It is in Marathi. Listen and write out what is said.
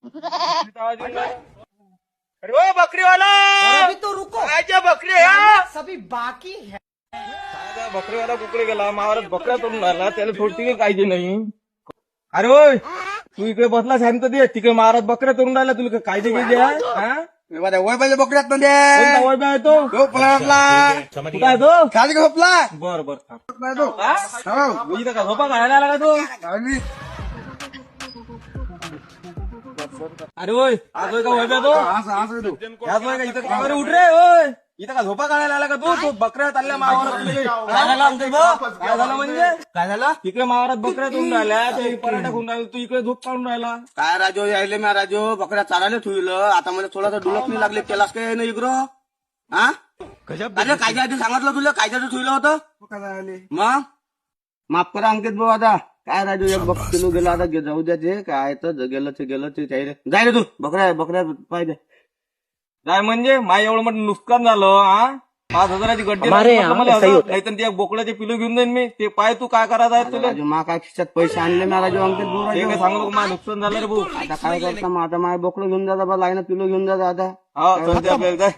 अरे ओ बकरीवाला, अभी तो रुको, आजा बकरी आहे. सभी बाकी है. साधा बकरीवाला कुकडे गेला, मावरात बकऱ्या तोडून राहिला, त्याला सोडती काळजी नाही. अरे होय, तू इकडे बसला शांत दे, तिकडे महाराज बकऱ्या तोडून राहिला, तुला काळजी घ्यायची आहे? हा? वय पाहिजे बकऱ्यात मध्ये कोणता वैभव आहे तो? कुठं आहे तो? खाली का झोपला बर बर थांब. तो हा? हो. इथं का झोपा घालायला आला का तो? आणि अरे होय, आज होय का वैभव तो? असं तू याच होय का इथं का? अरे उठ रे होय, इथं का झोपा काढायला आला का तू बकऱ्या चालल्या मावारात? काय झालं आमच्या इथं? काय झालं म्हणजे? काय झालं तिकडे मावारात बकऱ्या तोडून राहिल्या, ते पराठा खाऊन राहिला, तू इकडे झोप काढून राहिला. काय राजो यायले मी राजो बकऱ्या चालायला ठेवलं आता मला थोडासा डुलक नाही लागले केलास काय नाही इकडं हा अरे कायद्या आधी सांगितलं तुला कायद्याचं ठेवलं होतं मग माफ करा अंकित भाऊ आता काय राजू एक बक किलो गेला आता जाऊ द्या ते काय तर गेलं ते जाय रे तू बकऱ्या पाहिजे काय म्हणजे माय एवढं मोठं नुकसान झालं हा 5,000ची गड्डी नाही तर ते बोकड्याचे पिलो घेऊन जाईन मी. ते पाय तू काय करायचं आहे तुला? राजू मा काय खिशात पैसे आणले ना राजू अंकित भाऊ ते राजू काय सांगू नको, माझं नुकसान झालं रे भाऊ. आता काय करता मग आता माझ्या बोकडं घेऊन जाता बा लाईन किलो घेऊन जाता आता हा चल ते आपल्याला जाय.